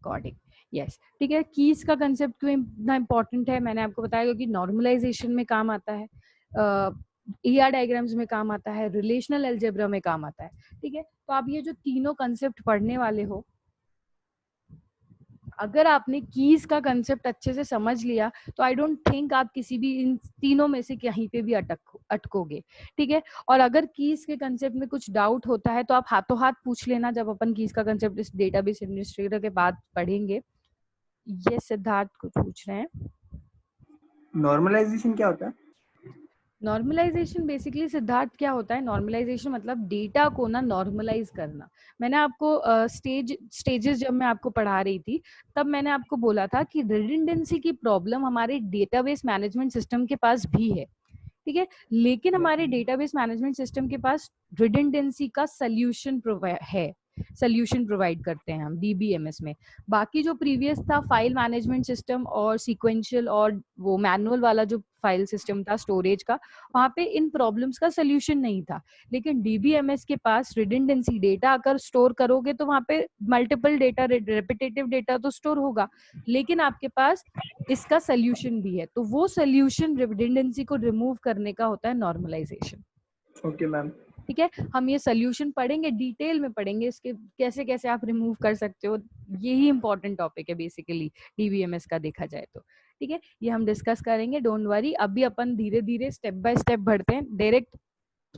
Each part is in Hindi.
अकॉर्डिंग। यस, ठीक है। कीज का कंसेप्ट क्यों इतना इंपॉर्टेंट है, मैंने आपको बताया क्योंकि नॉर्मलाइजेशन में काम आता है, ईआर डायग्राम्स में काम आता है, रिलेशनल अलजेब्रा में काम आता है, ठीक है। तो आप ये जो तीनों कंसेप्ट पढ़ने वाले हो, अगर आपने कीज का कंसेप्ट अच्छे से समझ लिया तो आई डोंट थिंक आप किसी भी इन तीनों में से कहीं पे भी अटकोगे, ठीक है। और अगर कीज के कंसेप्ट में कुछ डाउट होता है तो आप हाथों हाथ पूछ लेना जब अपन कीज का कंसेप्ट इस डेटाबेस एडमिनिस्ट्रेटर के बाद पढ़ेंगे। ये सिद्धार्थ कुछ पूछ रहे हैं। नॉर्मलाइजेशन क्या होता है? नॉर्मलाइजेशन बेसिकली सिद्धार्थ क्या होता है, नॉर्मलाइजेशन मतलब डेटा को ना नॉर्मलाइज करना। मैंने आपको स्टेजेस जब मैं आपको पढ़ा रही थी तब मैंने आपको बोला था कि रिडंडेंसी की प्रॉब्लम हमारे डेटाबेस मैनेजमेंट सिस्टम के पास भी है, ठीक है। लेकिन हमारे डेटाबेस मैनेजमेंट सिस्टम के पास रिडंडेंसी का सोल्यूशन प्रोवाइड करते हैं हम डीबीएमएस में। बाकी जो प्रीवियस था फाइल मैनेजमेंट सिस्टम और सीक्वेंशियल और वो मैनुअल वाला जो फाइल सिस्टम था स्टोरेज का, वहां पे इन प्रॉब्लम्स का सोल्यूशन नहीं था। लेकिन डीबीएमएस के पास रिडंडेंसी, डेटा अगर स्टोर करोगे तो वहां पे मल्टीपल डेटा, रेपिटेटिव डेटा तो स्टोर होगा, लेकिन आपके पास इसका सोल्यूशन भी है। तो वो सोल्यूशन रिडंडेंसी को रिमूव करने का होता है नॉर्मलाइजेशन। Okay ma'am. ठीक है, हम ये सोल्यूशन पढ़ेंगे, डिटेल में पढ़ेंगे इसके कैसे कैसे आप रिमूव कर सकते हो। यही इंपॉर्टेंट टॉपिक है बेसिकली डीबीएमएस का देखा जाए तो, ठीक है। ये हम डिस्कस करेंगे, डोंट वरी। अभी अपन धीरे धीरे स्टेप बाय स्टेप बढ़ते हैं, डायरेक्ट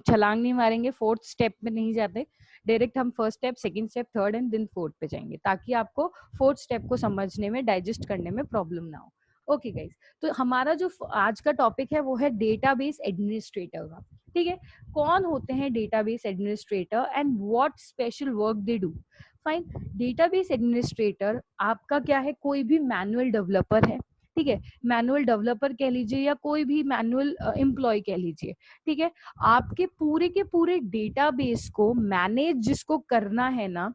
छलांग नहीं मारेंगे, फोर्थ स्टेप में नहीं जाते, डायरेक्ट हम first step, second step, third and then fourth पे जाएंगे ताकि आपको फोर्थ स्टेप को समझने में, डाइजेस्ट करने में प्रॉब्लम ना हो। ओके गाइस, तो हमारा जो आज का टॉपिक है वो है डेटाबेस एडमिनिस्ट्रेटर का, ठीक है। कौन होते हैं database administrator and what special work they do. Fine, database administrator आपका क्या है, कोई भी मैनुअल डेवलपर है, ठीक है। मैनुअल डेवलपर कह लीजिए या कोई भी मैनुअल एम्प्लॉय कह लीजिए, ठीक है। आपके पूरे के पूरे डेटाबेस को मैनेज जिसको करना है ना,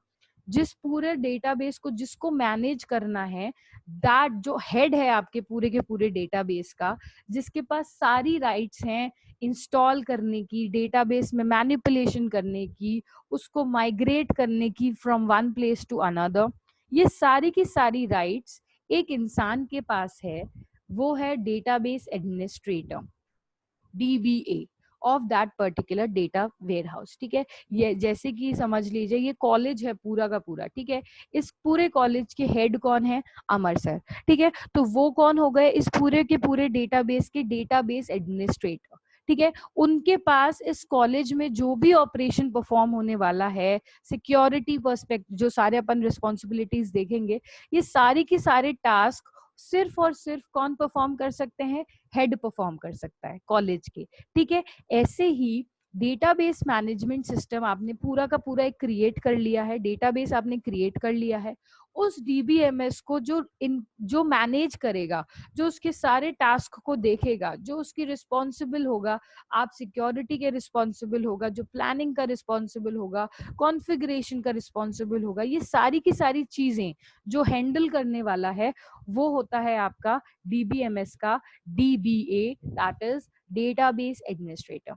जिस पूरे डेटाबेस को जिसको मैनेज करना है, दैट जो हेड है आपके पूरे के पूरे डेटाबेस का, जिसके पास सारी राइट्स हैं इंस्टॉल करने की, डेटाबेस में मैनिपुलेशन करने की, उसको माइग्रेट करने की from one place to another, ये सारी की सारी राइट्स एक इंसान के पास है, वो है database administrator, DBA of that particular data warehouse, ठीक है। ये जैसे कि समझ लीजिए ये कॉलेज है पूरा का पूरा, ठीक है। इस पूरे कॉलेज के हेड कौन है, अमर सर, ठीक है। तो वो कौन हो गए, इस पूरे के पूरे डेटाबेस के डेटाबेस एडमिनिस्ट्रेटर, ठीक है। उनके पास इस कॉलेज में जो भी ऑपरेशन परफॉर्म होने वाला है, सिक्योरिटी पर्सपेक्टिव, जो सारे अपन रिस्पॉन्सिबिलिटीज देखेंगे, ये सारी की सारे टास्क सिर्फ और सिर्फ कौन परफॉर्म कर सकते हैं, हेड परफॉर्म कर सकता है कॉलेज के, ठीक है। ऐसे ही डेटाबेस मैनेजमेंट सिस्टम आपने पूरा का पूरा एक क्रिएट कर लिया है, डेटाबेस आपने क्रिएट कर लिया है, उस डीबीएमएस को जो मैनेज करेगा, जो उसके सारे टास्क को देखेगा, जो उसकी रिस्पॉन्सिबल होगा, आप सिक्योरिटी के रिस्पॉन्सिबल होगा, जो प्लानिंग का रिस्पॉन्सिबल होगा, कॉन्फ़िगरेशन का रिस्पॉन्सिबल होगा, ये सारी की सारी चीजें जो हैंडल करने वाला है वो होता है आपका डीबीएमएस का DBA, that is database administrator.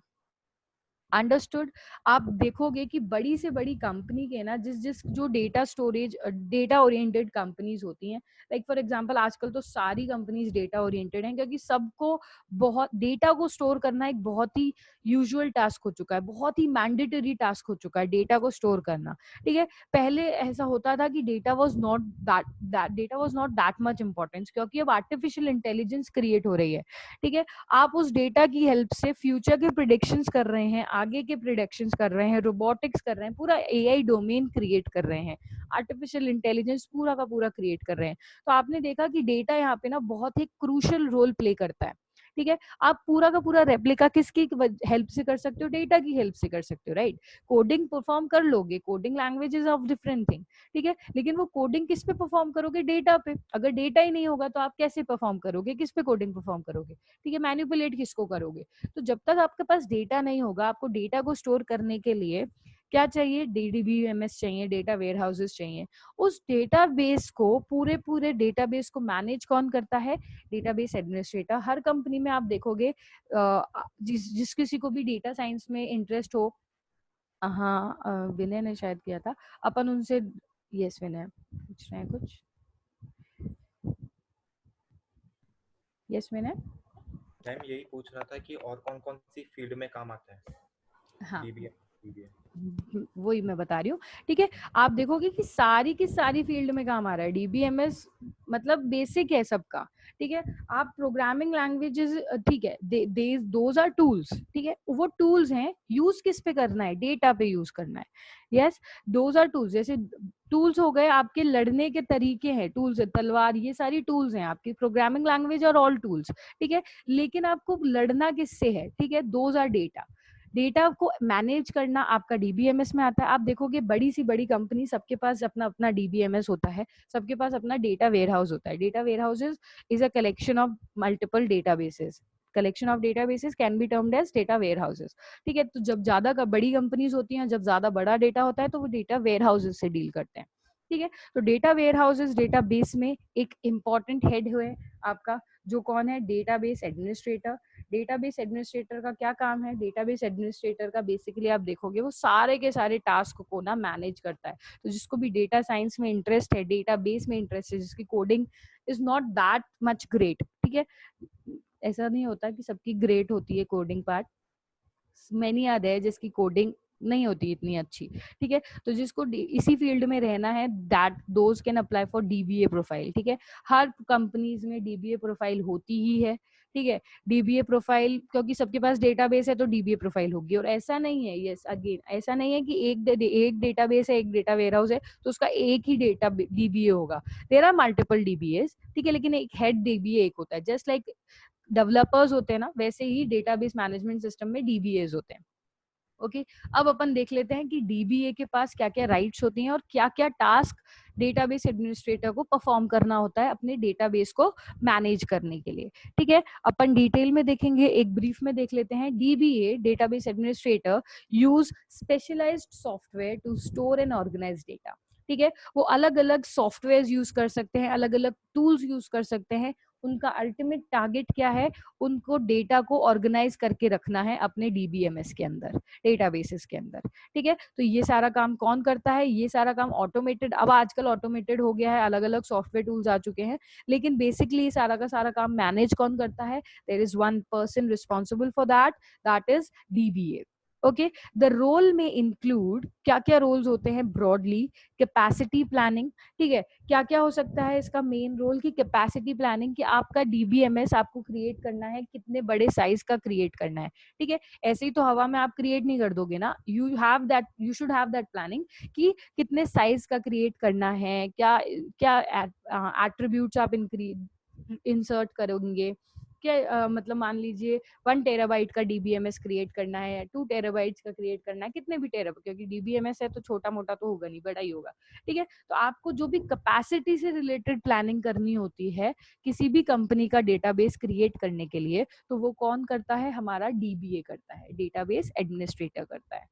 Understood. आप देखोगे कि बड़ी से बड़ी कंपनी के ना जिस जिस जो data storage, data oriented companies होती हैं, लाइक फॉर एग्जांपल आजकल तो सारी कंपनीज डेटा ओरिएंटेड हैं क्योंकि सबको बहुत डेटा को स्टोर करना एक बहुत ही यूजुअल टास्क हो चुका है, बहुत ही मैंडेटरी टास्क हो चुका है डेटा को स्टोर करना, ठीक है। पहले ऐसा होता था कि data was not that much importance, क्योंकि अब आर्टिफिशियल इंटेलिजेंस क्रिएट हो रही है, ठीक है। आप उस डेटा की हेल्प से फ्यूचर के प्रिडिक्शंस कर रहे हैं, आगे के प्रिडिक्शंस कर रहे हैं, रोबोटिक्स कर रहे हैं, पूरा एआई डोमेन क्रिएट कर रहे हैं, आर्टिफिशियल इंटेलिजेंस पूरा का पूरा क्रिएट कर रहे हैं। तो आपने देखा कि डेटा यहाँ पे ना बहुत ही क्रूशियल रोल प्ले करता है, ठीक है। आप पूरा का पूरा रेप्लिका किसकी हेल्प से कर सकते हो, डेटा की हेल्प से कर सकते हो, राइट। कोडिंग परफॉर्म कर लोगे, coding languages of different thing, ठीक है। लेकिन वो कोडिंग किस पे परफॉर्म करोगे, डेटा पे। अगर डेटा ही नहीं होगा तो आप कैसे परफॉर्म करोगे, किस पे कोडिंग परफॉर्म करोगे, ठीक है। मैनिपुलेट किसको करोगे। तो जब तक आपके पास डेटा नहीं होगा, आपको डेटा को स्टोर करने के लिए क्या चाहिए, डीडीबीएमएस चाहिए, डेटा वेयर हाउसेस चाहिए। उस डेटाबेस को पूरे पूरे डेटाबेस को मैनेज कौन करता है, डेटाबेस एडमिनिस्ट्रेटर। हर कंपनी में आप देखोगे जिस किसी को भी डेटा साइंस में इंटरेस्ट हो, हाँ विनय ने शायद किया था, अपन उनसे, यस विनय पूछ रहे हैं कुछ। यस मैंने मैम यही पूछ रहा था कि और कौन कौन सी फील्ड में काम आता है हाँ डीबीएम डीबीए। वही मैं बता रही हूँ। ठीक है, आप देखोगे कि सारी की सारी फील्ड में काम आ रहा है डीबीएमएस, मतलब बेसिक है सबका। ठीक है, आप प्रोग्रामिंग लैंग्वेजेस, ठीक है, दोज आर टूल्स। ठीक है, वो टूल्स हैं, यूज किस पे करना है, डेटा पे यूज करना है। Yes, those are tools. जैसे टूल्स हो गए आपके लड़ने के तरीके हैं, टूल्स है तलवार, ये सारी टूल्स हैं आपकी प्रोग्रामिंग लैंग्वेज और ऑल टूल्स। ठीक है, लेकिन आपको लड़ना किससे है, ठीक है, दोज आर डेटा। डेटा को मैनेज करना आपका डीबीएमएस में आता है। आप देखोगे बड़ी सी बड़ी कंपनी सबके पास अपना अपना डीबीएमएस होता है, सबके पास अपना डेटा वेयर हाउस होता है। Data warehouses is a collection of multiple databases. Collection of databases can be termed as data warehouses. ठीक है, तो जब ज्यादा बड़ी कंपनीज होती हैं, जब ज्यादा बड़ा डेटा होता है, तो वो डेटा वेयर हाउसेज से डील करते हैं। ठीक है, तो डेटा वेयर हाउसेज डेटाबेस में एक इंपॉर्टेंट हेड हुए आपका, जो कौन है, डेटाबेस एडमिनिस्ट्रेटर। डेटाबेस एडमिनिस्ट्रेटर का क्या काम है, डेटाबेस एडमिनिस्ट्रेटर का बेसिकली आप देखोगे वो सारे के सारे टास्क को ना मैनेज करता है। तो जिसको भी डेटा साइंस में इंटरेस्ट है, डेटाबेस में इंटरेस्ट है, जिसकी coding is not that much great, ठीक है, ऐसा नहीं होता कि सबकी ग्रेट होती है coding part, many are there जिसकी कोडिंग नहीं होती इतनी अच्छी। ठीक है, तो जिसको इसी फील्ड में रहना है, that those can apply for dBA profile. ठीक है, हर कंपनीज में डीबीए प्रोफाइल होती ही है। ठीक है, डीबीए प्रोफाइल, क्योंकि सबके पास डेटाबेस है तो डीबीए प्रोफाइल होगी। और ऐसा नहीं है, यस अगेन, ऐसा नहीं है कि एक डेटाबेस है, एक डेटा वेयरहाउस है तो उसका एक ही डेटा डीबीए होगा। देयर आर मल्टीपल डीबीएस, ठीक है, लेकिन एक हेड डीबीए एक होता है। जस्ट लाइक डेवलपर्स होते हैं ना, वैसे ही डेटाबेस मैनेजमेंट सिस्टम में डीबीएस होते हैं। ओके, अब अपन देख लेते हैं कि डीबीए के पास क्या क्या राइट्स होती हैं और क्या क्या टास्क डेटाबेस एडमिनिस्ट्रेटर को परफॉर्म करना होता है अपने डेटाबेस को मैनेज करने के लिए। ठीक है, अपन डिटेल में देखेंगे, एक ब्रीफ में देख लेते हैं। DBA database administrator use specialised software to store and organise data. ठीक है, वो अलग अलग सॉफ्टवेयर यूज कर सकते हैं, अलग अलग टूल्स यूज कर सकते हैं। उनका अल्टीमेट टारगेट क्या है, उनको डेटा को ऑर्गेनाइज करके रखना है अपने डीबीएमएस के अंदर, डेटाबेसेस के अंदर। ठीक है, तो ये सारा काम कौन करता है, ये सारा काम ऑटोमेटेड, अब आजकल ऑटोमेटेड हो गया है, अलग अलग सॉफ्टवेयर टूल्स आ चुके हैं, लेकिन बेसिकली ये सारा का सारा काम मैनेज कौन करता है, there is one person responsible for that, that is DBA. Okay, the role में इंक्लूड, क्या क्या रोल्स होते हैं ब्रॉडली, कैपेसिटी प्लानिंग। ठीक है, क्या क्या हो सकता है इसका मेन रोल, की कैपेसिटी प्लानिंग, कि आपका डीबीएमएस आपको क्रिएट करना है, कितने बड़े साइज का क्रिएट करना है। ठीक है, ऐसे ही तो हवा में आप क्रिएट नहीं कर दोगे ना, you should have that planning, कि कितने साइज का क्रिएट करना है, क्या क्या एट्रीब्यूट्स आप इंसर्ट करोगे, क्या मतलब मान लीजिए 1 टेराबाइट का डीबीएमएस क्रिएट करना है, 2 टेराबाइट्स का क्रिएट करना है, कितने भी टेरा, क्योंकि डीबीएमएस है तो छोटा मोटा तो होगा नहीं, बड़ा ही होगा। ठीक है, तो आपको जो भी कैपेसिटी से रिलेटेड प्लानिंग करनी होती है किसी भी कंपनी का डेटाबेस क्रिएट करने के लिए, तो वो कौन करता है, हमारा डीबीए करता है, डेटाबेस एडमिनिस्ट्रेटर करता है।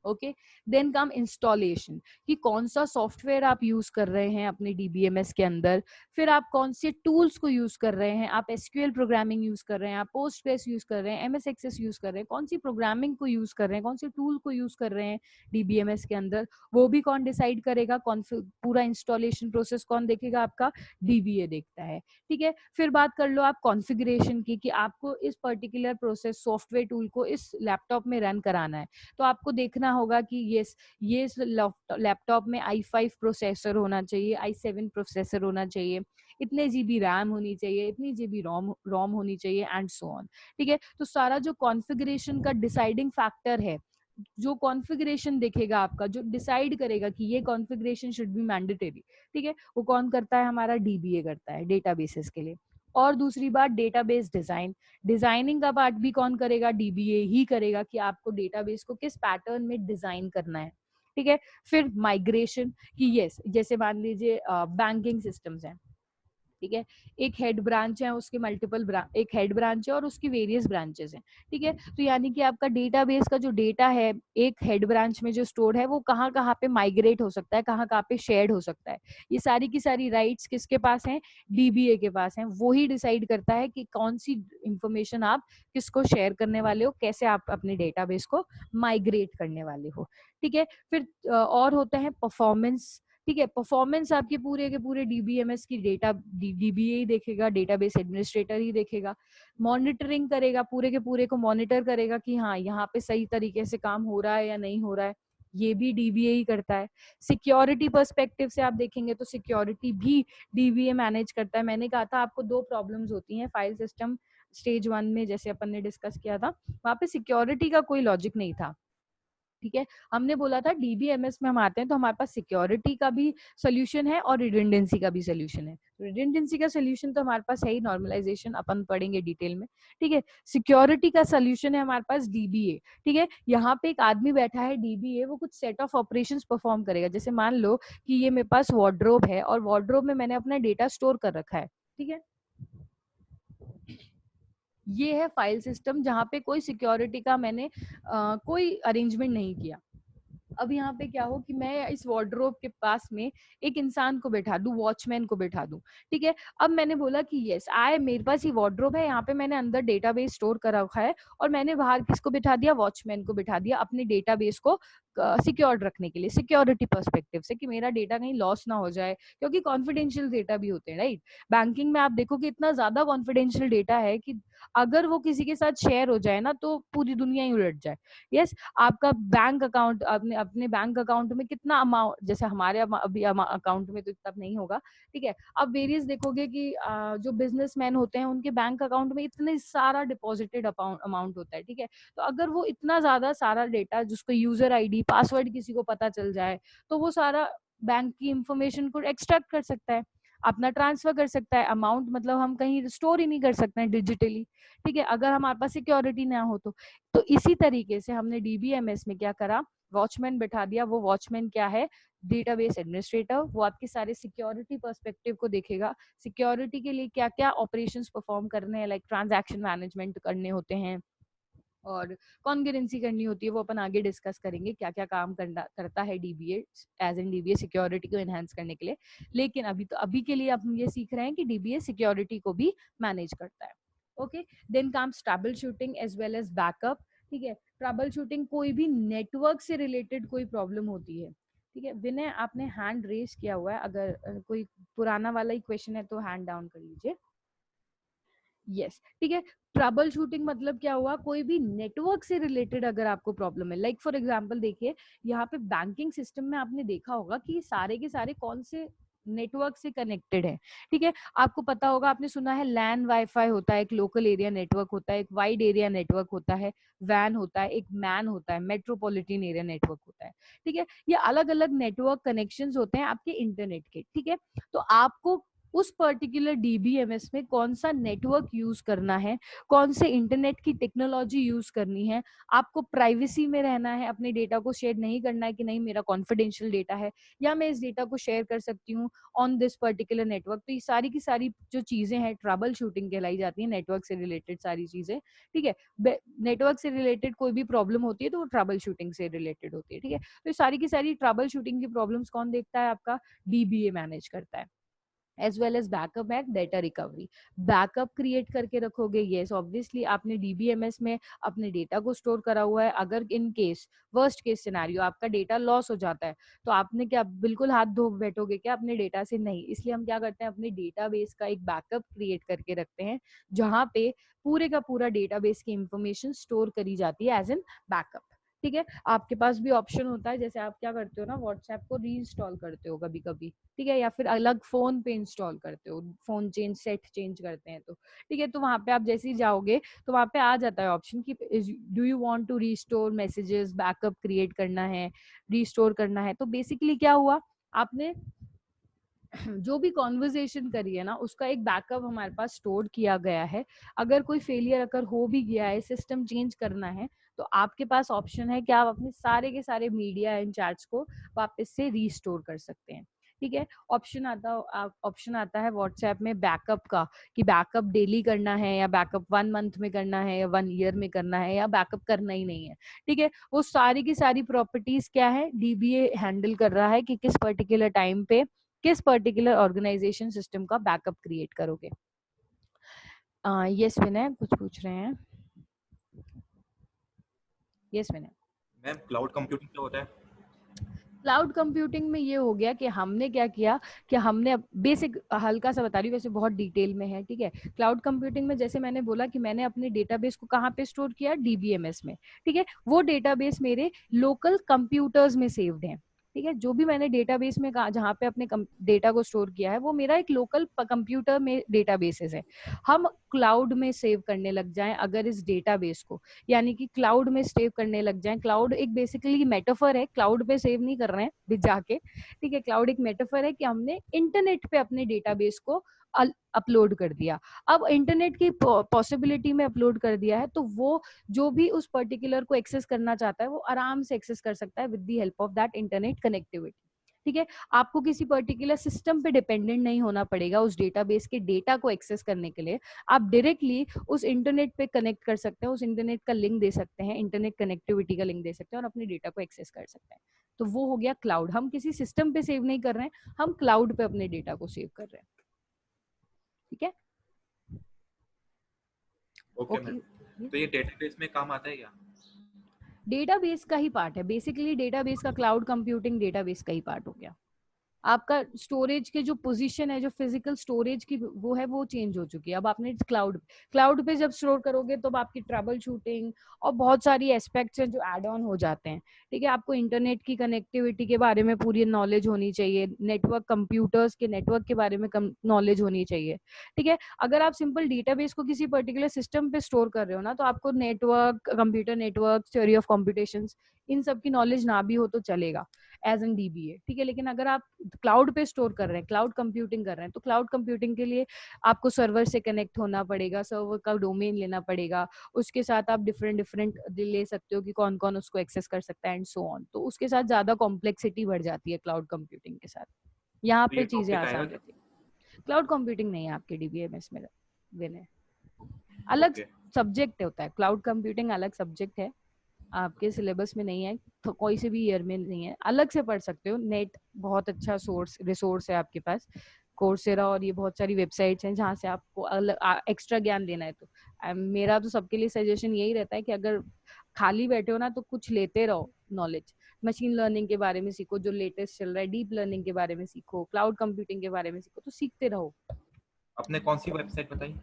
ओके, देन कम इंस्टॉलेशन, कि कौन सा सॉफ्टवेयर आप यूज कर रहे हैं अपने डीबीएमएस के अंदर, फिर आप कौन से टूल्स को यूज कर रहे हैं, आप एसक्यूएल प्रोग्रामिंग यूज कर रहे हैं, आप पोस्टग्रेस यूज कर रहे हैं, एमएस एक्सेस यूज कर रहे हैं, कौन सी प्रोग्रामिंग को यूज कर रहे हैं, कौन से टूल को यूज कर रहे हैं डीबीएमएस के अंदर, वो भी कौन डिसाइड करेगा, कौन पूरा इंस्टॉलेशन प्रोसेस कौन देखेगा, आपका डीबीए देखता है। ठीक है, फिर बात कर लो आप कॉन्फ़िगरेशन की, कि आपको इस पर्टिकुलर प्रोसेस सॉफ्टवेयर टूल को इस लैपटॉप में रन कराना है, तो आपको देखना होगा कि ये लैपटॉप में i5 प्रोसेसर होना चाहिए, i7 प्रोसेसर होना चाहिए, इतने जीबी रैम होनी चाहिए, इतनी जीबी रोम रोम होनी चाहिए, एंड सो ऑन। ठीक है, तो सारा जो कॉन्फ़िगरेशन का डिसाइडिंग फैक्टर है, जो कॉन्फ़िगरेशन देखेगा आपका, जो डिसाइड करेगा कि ये कॉन्फ़िगरेशन शुड बी मैंडेटरी, ठीक है, वो कौन करता है, हमारा डीबीए करता है डेटाबेसेस के लिए। और दूसरी बात, डेटाबेस डिजाइन, डिजाइनिंग का पार्ट भी कौन करेगा, डीबीए ही करेगा, कि आपको डेटाबेस को किस पैटर्न में डिजाइन करना है। ठीक है, फिर माइग्रेशन, कि यस, जैसे मान लीजिए बैंकिंग सिस्टम्स हैं, ठीक है, एक हेड ब्रांच है, उसके मल्टीपल एक हेड ब्रांच है और उसकी वेरियस ब्रांचेस हैं। ठीक है, तो यानी कि आपका डेटाबेस का जो डेटा है एक हेड ब्रांच में जो स्टोर है, वो कहाँ कहाँ पे माइग्रेट हो सकता है, कहाँ कहाँ पे शेयर्ड हो सकता है, ये सारी की सारी राइट्स किसके पास हैं, डीबीए के पास हैं। वो ही डिसाइड करता है कि कौन सी इंफॉर्मेशन आप किसको शेयर करने वाले हो, कैसे आप अपने डेटाबेस को माइग्रेट करने वाले हो। ठीक है, फिर और होते हैं परफॉर्मेंस ठीक है। परफॉर्मेंस आपके पूरे के पूरे डीबीएमएस की डेटा डीबीए ही देखेगा, डेटाबेस एडमिनिस्ट्रेटर ही देखेगा। मॉनिटरिंग करेगा, पूरे के पूरे को मॉनिटर करेगा कि हाँ यहाँ पे सही तरीके से काम हो रहा है या नहीं हो रहा है, ये भी डीबीए ही करता है। सिक्योरिटी पर्सपेक्टिव से आप देखेंगे तो सिक्योरिटी भी डीबीए मैनेज करता है। मैंने कहा था आपको दो प्रॉब्लम्स होती हैं फाइल सिस्टम स्टेज 1 में, जैसे अपन ने डिस्कस किया था, वहां पे सिक्योरिटी का कोई लॉजिक नहीं था। ठीक है, हमने बोला था डीबीएमएस में हम आते हैं तो हमारे पास सिक्योरिटी का भी सोल्यूशन है और रिडंडेंसी का भी सोल्यूशन है। रिडंडेंसी का सोल्यूशन तो हमारे पास है ही, नॉर्मलाइजेशन अपन पढ़ेंगे डिटेल में। ठीक है, सिक्योरिटी का सोल्यूशन है हमारे पास डीबीए। ठीक है, यहाँ पे एक आदमी बैठा है डीबीए, वो कुछ सेट ऑफ ऑपरेशंस परफॉर्म करेगा। जैसे मान लो कि ये मेरे पास वार्डरोब है और वार्डरोब में मैंने अपना डेटा स्टोर कर रखा है। ठीक है, ये है फाइल सिस्टम जहाँ पे कोई सिक्योरिटी का मैंने कोई अरेंजमेंट नहीं किया। अब यहाँ पे क्या हो कि मैं इस वार्डरोब के पास में एक इंसान को बैठा दूं, वॉचमैन को बैठा दूं। ठीक है, अब मैंने बोला कि यस आए, मेरे पास ये वार्डरोब है, यहाँ पे मैंने अंदर डेटाबेस स्टोर कर रखा है और मैंने बाहर किसको बिठा दिया, वॉचमैन को बिठा दिया अपने डेटाबेस को सिक्योर्ड रखने के लिए, सिक्योरिटी पर्सपेक्टिव से कि मेरा डेटा कहीं लॉस ना हो जाए, क्योंकि कॉन्फिडेंशियल डेटा भी होते हैं, राइट। बैंकिंग में आप देखो कि इतना ज्यादा कॉन्फिडेंशियल डेटा है कि अगर वो किसी के साथ शेयर हो जाए ना तो पूरी दुनिया ही उलट जाए। यस, आपका बैंक अकाउंट, अपने अपने बैंक अकाउंट में कितना अमाउंट, जैसे हमारे अभी अकाउंट में तो इतना नहीं होगा। ठीक है, अब वेरियस देखोगे कि जो बिजनेसमैन होते हैं उनके बैंक अकाउंट में इतने सारा डिपॉजिटेड अमाउंट होता है। ठीक है, तो अगर वो इतना ज्यादा सारा डेटा जिसको यूजर आईडी पासवर्ड किसी को पता चल जाए तो वो सारा बैंक की इंफॉर्मेशन को एक्सट्रैक्ट कर सकता है, अपना ट्रांसफर कर सकता है अमाउंट, मतलब हम कहीं स्टोर ही नहीं कर सकते हैं डिजिटली। ठीक है, अगर हमारे पास सिक्योरिटी ना हो तो इसी तरीके से हमने डीबीएमएस में क्या करा, वॉचमैन बैठा दिया। वो वॉचमैन क्या है, डेटाबेस एडमिनिस्ट्रेटर। वो आपके सारे सिक्योरिटी पर्सपेक्टिव को देखेगा, सिक्योरिटी के लिए क्या क्या ऑपरेशंस परफॉर्म करने हैं, लाइक ट्रांजैक्शन मैनेजमेंट करने होते हैं और कॉन्करेंसी करनी होती है, वो अपन आगे डिस्कस करेंगे क्या क्या काम करता है DBA, as an DBA security को एनहांस करने के लिए। लेकिन अभी के लिए हम ये सीख रहे हैं कि डीबीए सिक्योरिटी को भी मैनेज करता है। Okay, then comes troubleshooting as well as backup. ठीक है, ट्रबल शूटिंग कोई भी नेटवर्क से रिलेटेड कोई प्रॉब्लम होती है। ठीक है, विनय आपने हैंड रेज किया हुआ है, अगर कोई पुराना वाला ही क्वेश्चन है तो हैंड डाउन कर लीजिए। यस, ठीक है। ट्रबल शूटिंग मतलब क्या हुआ, कोई भी नेटवर्क से रिलेटेड अगर आपको प्रॉब्लम है, लाइक फॉर एग्जांपल देखिए यहाँ पे बैंकिंग सिस्टम में आपने देखा होगा कि सारे के सारे कौन से नेटवर्क से कनेक्टेड है। ठीक है, आपको पता होगा, आपने सुना है लैन वाईफाई होता है, एक लोकल एरिया नेटवर्क होता है, एक वाइड एरिया नेटवर्क होता है, वैन होता है, एक मैन होता है, मेट्रोपॉलिटन एरिया नेटवर्क होता है। ठीक है, ये अलग अलग नेटवर्क कनेक्शंस होते हैं आपके इंटरनेट के। ठीक है, तो आपको उस पर्टिकुलर डीबीएमएस में कौन सा नेटवर्क यूज करना है, कौन से इंटरनेट की टेक्नोलॉजी यूज करनी है, आपको प्राइवेसी में रहना है, अपने डेटा को शेयर नहीं करना है कि नहीं मेरा कॉन्फिडेंशियल डेटा है या मैं इस डेटा को शेयर कर सकती हूँ ऑन दिस पर्टिकुलर नेटवर्क। तो ये सारी की सारी जो चीजें हैं ट्रबल शूटिंग कहलाई जाती है, नेटवर्क से रिलेटेड सारी चीजें। ठीक है, नेटवर्क से रिलेटेड कोई भी प्रॉब्लम होती है तो वो ट्रबल शूटिंग से रिलेटेड होती है। ठीक है, तो ये सारी की सारी ट्रबल शूटिंग की प्रॉब्लम्स कौन देखता है, आपका डीबीए मैनेज करता है। As well as backup and data recovery, backup create करके रखोगे। येस, ऑब्वियसली आपने डीबीएमएस में अपने डेटा को स्टोर करा हुआ है, अगर in case worst case scenario आपका डेटा लॉस हो जाता है तो आपने क्या बिल्कुल हाथ धो बैठोगे क्या अपने डेटा से, नहीं। इसलिए हम क्या करते हैं, अपने डेटाबेस का एक बैकअप क्रिएट करके रखते हैं जहाँ पे पूरे का पूरा डेटाबेस की इंफॉर्मेशन स्टोर करी जाती है एज एन बैकअप। ठीक है, आपके पास भी ऑप्शन होता है, जैसे आप क्या करते हो ना, व्हाट्सएप को रीइंस्टॉल करते हो कभी कभी। ठीक है, या फिर अलग फोन पे इंस्टॉल करते हो, फोन सेट चेंज करते हैं तो। ठीक है, तो वहां पे आप जैसे ही जाओगे तो वहां पे आ जाता है ऑप्शन कि do you want to restore messages, backup create करना है, रीस्टोर करना है। तो बेसिकली क्या हुआ, आपने जो भी कॉन्वर्जेशन करी है ना उसका एक बैकअप हमारे पास स्टोर किया गया है। अगर कोई फेलियर अगर हो भी गया है, सिस्टम चेंज करना है, तो आपके पास ऑप्शन है कि आप अपने सारे के सारे मीडिया एंड चैट्स को वापस से रीस्टोर कर सकते हैं। ठीक है, ऑप्शन आता है व्हाट्सएप में बैकअप का, कि बैकअप डेली करना है या बैकअप 1 मंथ में करना है या 1 ईयर में करना है या बैकअप करना ही नहीं है। ठीक है, वो सारी की सारी प्रॉपर्टीज क्या है, डीबीए हैंडल कर रहा है कि किस पर्टिकुलर टाइम पे किस पर्टिकुलर ऑर्गेनाइजेशन सिस्टम का बैकअप क्रिएट करोगे। यस विनय कुछ पूछ रहे हैं। यस विनय। मैम क्लाउड कंप्यूटिंग क्या होता है? क्लाउड कंप्यूटिंग में ये हो गया कि हमने क्या किया कि हमने बेसिक हल्का सा बता रही हूँ, वैसे बहुत डिटेल में है, ठीक है। क्लाउड कंप्यूटिंग में जैसे मैंने बोला कि मैंने अपने डेटाबेस को कहाँ पे स्टोर किया, डीबीएमएस में, ठीक है। वो डेटाबेस मेरे लोकल कंप्यूटर्स में सेव्ड है, ठीक है। जो भी मैंने डेटाबेस में जहाँ पे अपने डेटा को स्टोर किया है वो मेरा एक लोकल कंप्यूटर में डेटाबेसेस है। हम क्लाउड में सेव करने लग जाएं अगर इस डेटाबेस को, यानी कि क्लाउड में सेव करने लग जाएं। क्लाउड एक बेसिकली मेटाफर है, क्लाउड पे सेव नहीं कर रहे हैं भी जाके, ठीक है। क्लाउड एक मेटाफर है कि हमने इंटरनेट पे अपने डेटाबेस को अपलोड कर दिया। अब इंटरनेट की पॉसिबिलिटी में अपलोड कर दिया है तो वो जो भी उस पर्टिकुलर को एक्सेस करना चाहता है वो आराम से एक्सेस कर सकता है with the help of that internet connectivity, ठीक है। आपको किसी पर्टिकुलर सिस्टम पे डिपेंडेंट नहीं होना पड़ेगा उस डेटाबेस के डेटा को एक्सेस करने के लिए। आप डायरेक्टली उस इंटरनेट पे कनेक्ट कर सकते हैं, उस इंटरनेट का लिंक दे सकते हैं, इंटरनेट कनेक्टिविटी का लिंक दे सकते हैं और अपने डेटा को एक्सेस कर सकते हैं। तो वो हो गया क्लाउड। हम किसी सिस्टम पे सेव नहीं कर रहे हैं, हम क्लाउड पे अपने डेटा को सेव कर रहे हैं, ठीक है। ओके ओके, मैम, तो ये डेटाबेस में काम आता है क्या? डेटाबेस का ही पार्ट है बेसिकली। डेटाबेस का क्लाउड कंप्यूटिंग डेटाबेस का ही पार्ट हो गया। आपका स्टोरेज के जो पोजीशन है, जो फिजिकल स्टोरेज की वो है, वो चेंज हो चुकी है। अब आपने क्लाउड क्लाउड पे जब स्टोर करोगे तो आपकी ट्रबल शूटिंग और बहुत सारी एस्पेक्ट्स हैं जो ऐड ऑन हो जाते हैं, ठीक है। आपको इंटरनेट की कनेक्टिविटी के बारे में पूरी नॉलेज होनी चाहिए, नेटवर्क कंप्यूटर्स के नेटवर्क के बारे में नॉलेज होनी चाहिए, ठीक है। अगर आप सिंपल डेटाबेस को किसी पर्टिकुलर सिस्टम पे स्टोर कर रहे हो ना, तो आपको network, computer network, theory of competition, इन सब की नॉलेज ना भी हो तो चलेगा एज एन डीबीए, ठीक है। लेकिन अगर आप क्लाउड पे स्टोर कर रहे हैं, क्लाउड कंप्यूटिंग कर रहे हैं, तो क्लाउड कंप्यूटिंग के लिए आपको सर्वर से कनेक्ट होना पड़ेगा, सर्वर का डोमेन लेना पड़ेगा, उसके साथ आप डिफरेंट डिफरेंट ले सकते हो कि कौन कौन उसको एक्सेस कर सकता है एंड सो ऑन। तो उसके साथ ज्यादा कॉम्प्लेक्सिटी बढ़ जाती है क्लाउड कंप्यूटिंग के साथ। यहाँ तो पे ये चीजें टॉपिक आएगा आसान क्या? रहती है। क्लाउड कंप्यूटिंग नहीं है आपके डीबीएमएस में, विनय। अलग ओके। सब्जेक्ट होता है, क्लाउड कंप्यूटिंग अलग सब्जेक्ट है, आपके सिलेबस में नहीं है, तो कोई से भी ईयर में नहीं है, अलग से पढ़ सकते हो। नेट बहुत अच्छा सोर्स रिसोर्स है आपके पास, कोर्सेरा और ये बहुत सारी वेबसाइट्स हैं जहाँ से आपको एक्स्ट्रा ज्ञान लेना है। तो मेरा तो सबके लिए सजेशन यही रहता है कि अगर खाली बैठे हो ना तो कुछ लेते रहो नॉलेज। मशीन लर्निंग के बारे में सीखो जो लेटेस्ट चल रहा है, डीप लर्निंग के बारे में सीखो, क्लाउड कंप्यूटिंग के बारे में सीखो, तो सीखते रहो। आपने कौन सी वेबसाइट बताई?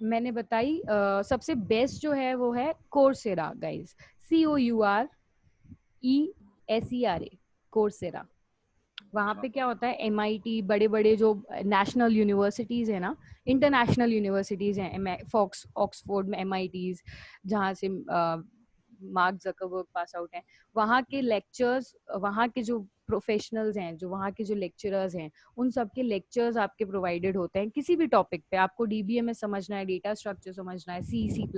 मैंने बताई सबसे बेस्ट जो है वो है कोर्सेरा गाइज, COURESERA, कोर्सेरा। वहाँ अच्छा। पे क्या होता है, MIT, बड़े बड़े जो नेशनल यूनिवर्सिटीज है ना, इंटरनेशनल यूनिवर्सिटीज हैं, फॉक्स ऑक्सफोर्ड में MITs, जहाँ से मार्क जकरबर्ग पास आउट हैं, वहाँ के लेक्चर्स, वहाँ के जो प्रोफेशनल्स हैं, जो वहाँ के जो लेक्चरर्स हैं, उन सब के लेक्चर्स आपके प्रोवाइडेड होते हैं किसी भी टॉपिक पे। आपको DBMS समझना है, डेटा स्ट्रक्चर समझना है, C++,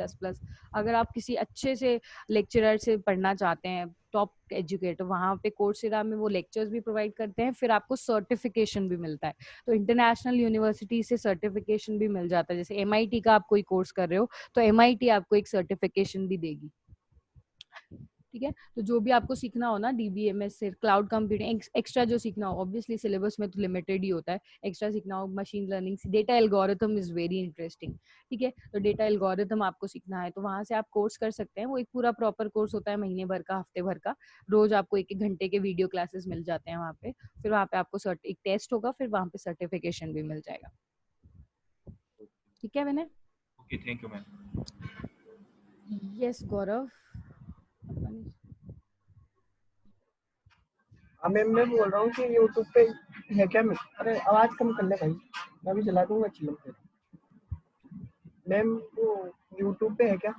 अगर आप किसी अच्छे से लेक्चरर से पढ़ना चाहते हैं, टॉप एजुकेटर, वहाँ पे कोर्सेरा में वो लेक्चर्स भी प्रोवाइड करते हैं, फिर आपको सर्टिफिकेशन भी मिलता है। तो इंटरनेशनल यूनिवर्सिटी से सर्टिफिकेशन भी मिल जाता है। जैसे MIT का आप कोई कोर्स कर रहे हो तो MIT आपको एक सर्टिफिकेशन भी देगी, ठीक है। तो जो भी आपको सीखना हो ना DBMS से, क्लाउड कंप्यूटिंग एक्स्ट्रा जो सीखना हो, ऑब्वियसली सिलेबस में तो लिमिटेड ही होता है, एक्स्ट्रा सीखना हो machine learning, data algorithm is very interesting, ठीक है। तो डेटा एल्गोरिथम आपको सीखना है तो वहां से आप कोर्स कर सकते हैं। वो एक पूरा प्रॉपर कोर्स होता है, महीने भर का, हफ्ते भर का, रोज आपको एक एक घंटे के वीडियो क्लासेस मिल जाते हैं वहाँ पे। फिर वहाँ पे आपको एक टेस्ट होगा, फिर वहाँ पे सर्टिफिकेशन भी मिल जाएगा, ठीक है Vinay. Okay, thank you ma'am. Yes Gaurav. हाँ मैम, मैं बोल रहा हूँ कि यूट्यूब पे है क्या मैम? अरे आवाज कम कर ले भाई, मैं भी चला दूंगा चिल्लम पे। मैम वो यूट्यूब पे है क्या?